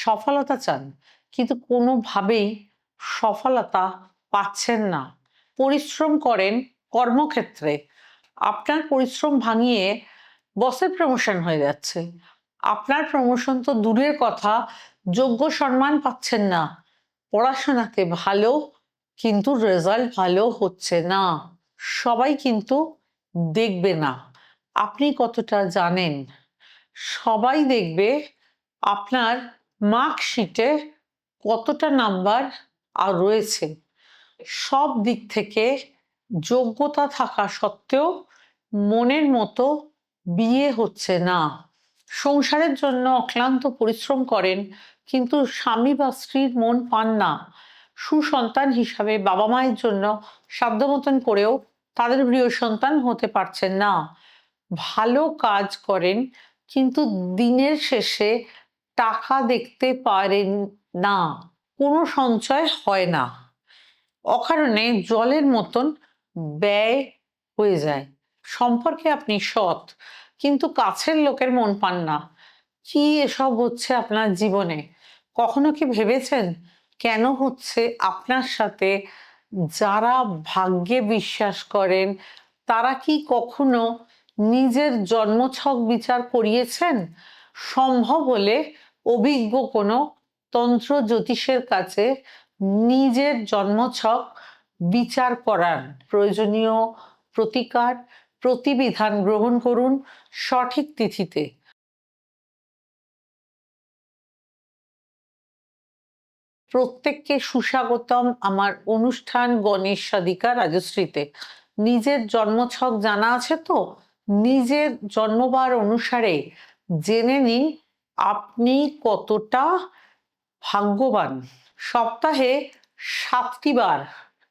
সফলতা চান, কিন্তু কোনোভাবেই সফলতা পাচ্ছেন না। পরিশ্রম করেন কর্মক্ষেত্রে, আপনার পরিশ্রম ভাঙিয়ে বসের প্রমোশন হয়ে যাচ্ছে। আপনার প্রমোশন তো দূরের কথা, যোগ্য সম্মান পাচ্ছেন না। পড়াশোনাতে ভালো, কিন্তু রেজাল্ট ভালো হচ্ছে না। সবাই কিন্তু দেখবে না আপনি কতটা জানেন, সবাই দেখবে আপনার মার্কশিটে কতটা নাম্বার আর রয়েছে। সব দিক থেকে যোগ্যতা থাকা সত্ত্বেও মনের মতো বিয়ে হচ্ছে না। সংসারের জন্য অক্লান্ত পরিশ্রম করেন, কিন্তু স্বামী বা স্ত্রীর মন পান না। সুসন্তান হিসাবে বাবা মায়ের জন্য সাধ্য মতন করেও তাদের প্রিয় সন্তান হতে পারছেন না। ভালো কাজ করেন, কিন্তু দিনের শেষে টাকা দেখতে পারেন না, কোনো সঞ্চয় হয় না। অকারণে জলের মতন ব্যয় হয়ে যায়। সম্পর্কে আপনি সৎ, কিন্তু কাছের লোকের মন পান না। কি এসব হচ্ছে আপনার জীবনে? কখনো কি ভেবেছেন কেন হচ্ছে আপনার সাথে? যারা ভাগ্যে বিশ্বাস করেন তারা কি কখনো নিজের জন্মছক বিচার করিয়েছেন? সম্ভব হলে অভিজ্ঞ কোনো তন্ত্র জ্যোতিষের কাছে নিজের জন্মছক বিচার করান। প্রয়োজনীয় প্রতিকার প্রতিবিধান গ্রহণ করুন সঠিক তিথিতে। প্রত্যেককে সুস্বাগতম আমার অনুষ্ঠান গণেশ সাধিকা রাজশ্রীতে। নিজের জন্মছক জানা আছে তো? নিজের জন্মবার অনুসারে জেনে নিন আপনি কতটা ভাগ্যবান। সপ্তাহে 7টি বার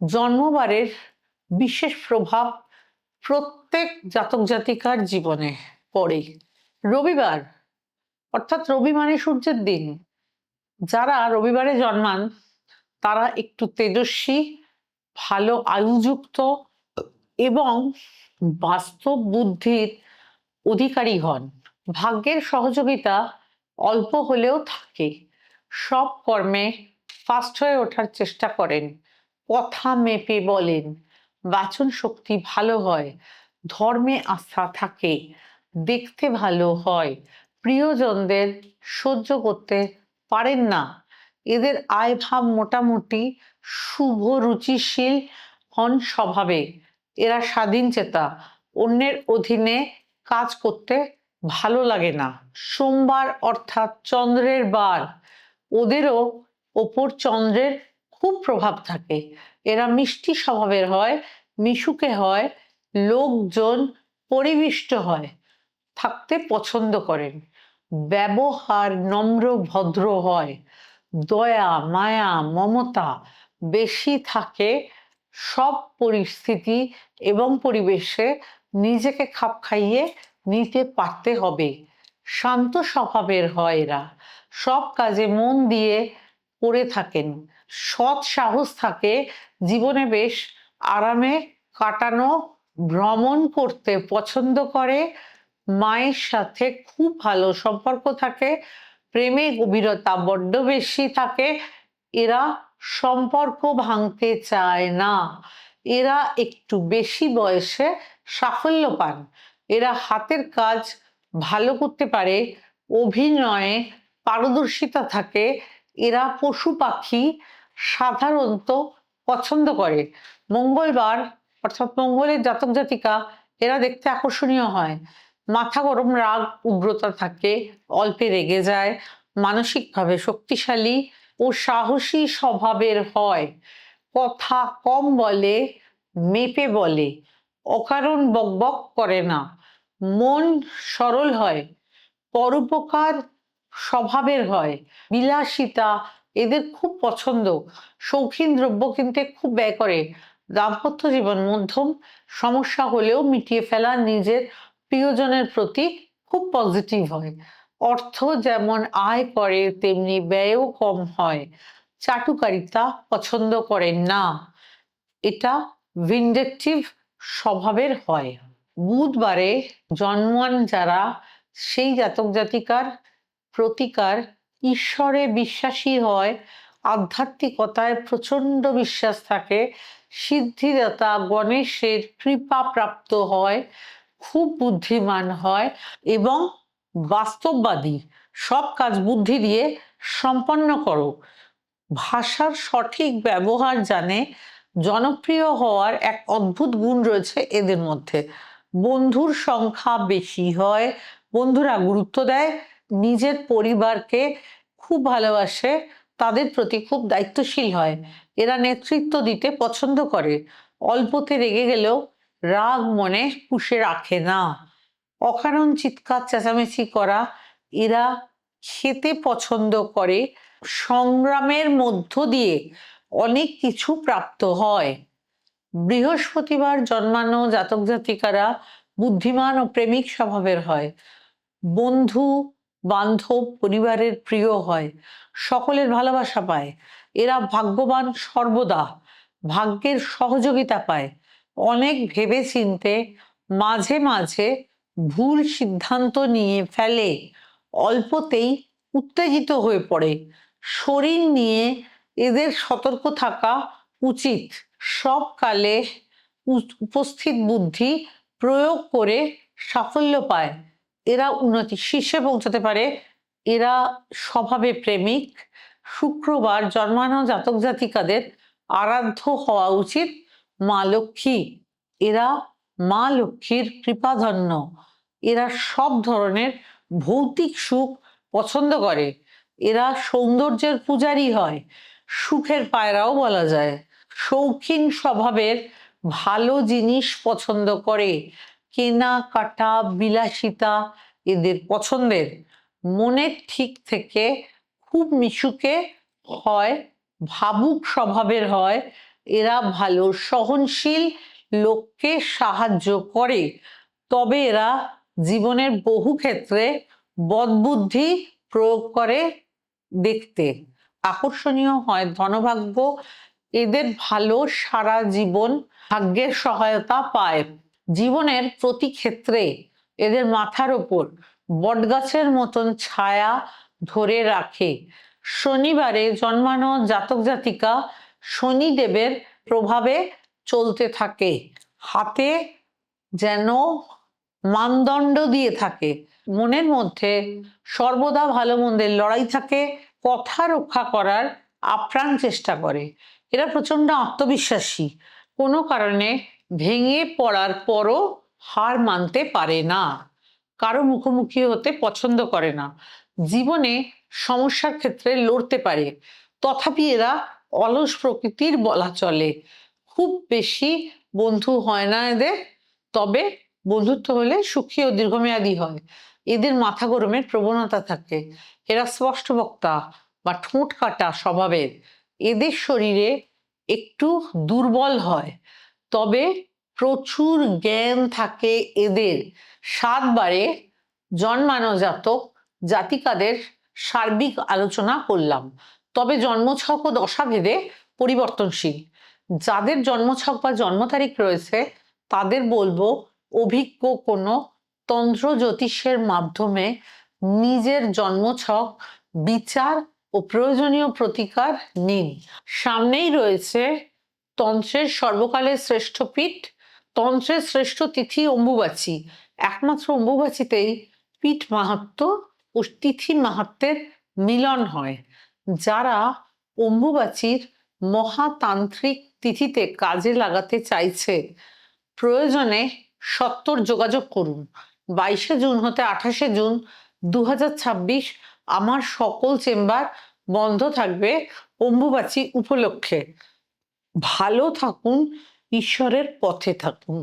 জন্মবারের বিশেষ প্রভাব প্রত্যেক জাতক জাতিকার জীবনে পড়ে। রবিবার, অর্থাৎ রবি মানে সূর্যের দিন। যারা রবিবারে জন্মান তারা একটু তেজস্বী, ভালো আয়ুযুক্ত এবং বাস্তব বুদ্ধির অধিকারী হন। ভাগ্যের সহযোগিতা অল্প হলেও থাকে। সব কর্মে ফার্স্ট হয়ে ওঠার চেষ্টা করেন, কথা মেপে বলেন, বাচন শক্তি ভালো হয়, ধর্মে আস্থা থাকে, দেখতে ভালো হয়, প্রিয়জনদের সহ্য করতে পারেন না। এদের আয় ভাব মোটামুটি শুভ রুচিশীল হন স্বভাবে। এরা স্বাধীন চেতা, অন্যের অধীনে কাজ করতে ভালো লাগে না। সোমবার অর্থাৎ চন্দ্রের বার, ওদেরও ওপর চন্দ্রের খুব প্রভাব থাকে। এরা মিষ্টি স্বভাবের হয়, মিশুকে হয়, লোকজন পরিবিষ্ট হয়, থাকতে পছন্দ করেন। ব্যবহার নম্র ভদ্র হয়, দয়া মায়া মমতা বেশি থাকে। সব পরিস্থিতি এবং পরিবেশে নিজেকে খাপ খাইয়ে নিতে পারতে হবে। শান্ত স্বভাবের হয় এরা, সব কাজে মন দিয়ে করে থাকেন। সৎ সাহস থাকে, জীবনে বেশ আরামে কাটানো, ভ্রমণ করতে পছন্দ করে, মায়ের সাথে খুব ভালো সম্পর্ক থাকে, প্রেমে গভীরতা বড্ড বেশি থাকে। এরা সম্পর্ক ভাঙতে চায় না। এরা একটু বেশি বয়সে সাফল্য পান। এরা হাতের কাজ ভালো করতে পারে, অভিনয়ে পারদর্শিতা থাকে। এরা পশু পাখি সাধারণত পছন্দ করে। মঙ্গলবার অর্থাৎ মঙ্গলের জাতক জাতিকা এরা দেখতে আকর্ষণীয় হয়। মাথা গরম, রাগ উগ্রতা থাকে, অল্পে রেগে যায়, মানসিকভাবে শক্তিশালী ও সাহসী স্বভাবের হয়। কথা কম বলে, মেপে বলে, অকারণ বকবক করে না, মন সরল হয়, পরোপকার স্বভাবের হয়, বিলাসিতা এদের খুব পছন্দ, শৌখিন দ্রব্য কিনতে খুব ব্যয় করে। দাম্পত্য জীবন মধ্যম, সমস্যা হলেও মিটিয়ে ফেলা নিজের প্রিয়জনের প্রতি খুব পজিটিভ হয়। অর্থ যেমন আয় করে তেমনি ব্যয়ও কম হয়। চাটুকারিতা পছন্দ করেন না, এটা ভিনডেক্টিভ স্বভাবের হয়। বুধবারে জন্মান যারা, সেই জাতক জাতিকার প্রতিকার ঈশ্বরে বিশ্বাসী হয়, আধ্যাত্মিকতায় প্রচণ্ড বিশ্বাস থাকে, সিদ্ধিদাতা গণেশের কৃপা প্রাপ্ত হয়, খুব বুদ্ধিমান হয় এবং বাস্তববাদী, সব কাজ বুদ্ধি দিয়ে সম্পন্ন করো। ভাষার সঠিক ব্যবহার জানে। জনপ্রিয় হওয়ার এক অদ্ভুত গুণ রয়েছে এদের মধ্যে। বন্ধুর সংখ্যা বেশি হয়, বন্ধুরা গুরুত্ব দেয়, নিজের পরিবারকে খুব ভালোবাসে, তাদের প্রতি খুব দায়িত্বশীল হয়। এরা নেতৃত্ব দিতে পছন্দ করে, অল্পতে রেগে গেলেও রাগ মনে পুষে রাখে না। অকারণ চিৎকার চেঁচামেচি করা এরা খেতে পছন্দ করে। সংগ্রামের মধ্য দিয়ে অনেক কিছু প্রাপ্ত হয়। বৃহস্পতিবার জন্মানো জাতক জাতিকারা বুদ্ধিমান ও প্রেমিক স্বভাবের হয়, বন্ধু বান্ধব পরিবারের প্রিয় হয়, সকলের ভালোবাসা পায়। এরা ভাগ্যবান সর্বদা, ভাগ্যের সহযোগিতা পায়। অনেক ভেবে চিনতে মাঝে মাঝে ভুল সিদ্ধান্ত নিয়ে ফেলে, অল্পতেই উত্তেজিত হয়ে পড়ে। শরীর নিয়ে এদের সতর্ক থাকা উচিত। সব কালে উপস্থিত বুদ্ধি প্রয়োগ করে সাফল্য পায়। এরা উন্নতি শীর্ষে পৌঁছতে পারে। এরা স্বভাবে প্রেমিক। শুক্রবার জন্মানো জাতক জাতিকাদের আরাধ্য হওয়া উচিত মা লক্ষ্মী। এরা মা লক্ষ্মীর কৃপাধন্য। এরা সব ধরনের ভৌতিক সুখ পছন্দ করে। এরা সৌন্দর্যের পূজারী হয়, সুখের পায়রাও বলা যায়। শৌখিন স্বভাবের, ভালো জিনিস পছন্দ করে, কেনাকাটা বিলাসিতা এদের পছন্দের। মনের ঠিক থেকে খুব মিশুকে হয়, ভাবুক স্বভাবের হয়। এরা ভালো সহনশীল লোককে সাহায্য করে, তবে এরা জীবনের বহু ক্ষেত্রে বদবুদ্ধি প্রয়োগ করে দেখতে। আকর্ষণীয় হয় ধনভাগ্য এদের ভালো, সারা জীবন ভাগ্যের সহায়তা পায়। জীবনের প্রতি ক্ষেত্রে এদের মাথার ওপর বটগাছের মতন ছায়া ধরে রাখে। শনিবারে জন্মানো জাতক জাতিকা শনিদেবের প্রভাবে চলতে থাকে, হাতে যেন মানদণ্ড দিয়ে থাকে, মনের মধ্যে সর্বদা ভালো মন্দের লড়াই থাকে, কথা রক্ষা করার আপ্রাণ চেষ্টা করে। এরা প্রচন্ড আত্মবিশ্বাসী, কোনো কারণে ভেঙে পড়ার পরও হার মানতে পারে না, কারো মুখোমুখি হতে পছন্দ করে না, জীবনে সমস্যার ক্ষেত্রে লড়তে পারে, তথাপি এরা অলস প্রকৃতির বলা চলে। খুব বেশি বন্ধু হয় না এদের, তবে বন্ধুত্ব হলে সুখী ও দীর্ঘমেয়াদী হয়। এদের মাথা গরমের প্রবণতা থাকে। এরা স্পষ্ট বক্তা বা ঠোঁট কাটা স্বভাবের। এদের শরীরে একটু দুর্বল হয়, তবে প্রচুর জ্ঞান থাকে এদের। 7 বারে জন্মানো জাতক জাতিকাদের সার্বিক আলোচনা করলাম, তবে জন্মছক ও দশাভেদে পরিবর্তনশীল। যাদের জন্মছক বা জন্ম তারিখ রয়েছে তাদের বলবো অভিজ্ঞ কোনো তন্ত্র জ্যোতিষের মাধ্যমে নিজের জন্মছক বিচার ও প্রয়োজনীয় প্রতিকার নিন। সামনেই রয়েছে তন্ত্রের সর্বকালের শ্রেষ্ঠ পীঠ, তন্ত্রের শ্রেষ্ঠ তিথি অম্বুবাচী। একমাত্র অম্বুবাচীতেই পীঠ মাহাত্ম্য ও তিথি মাহাত্ম্যের মিলন হয়। যারা অম্বুবাচীর মহাতান্ত্রিক তিথিতে কাজে লাগাতে চাইছে, প্রয়োজনে সত্বর যোগাযোগ করুন। 22শে জুন হতে 28শে জুন 2026 আমার সকল চেম্বার বন্ধ থাকবে অম্বুবাচী উপলক্ষে। ভালো থাকুন, ঈশ্বরের পথে থাকুন।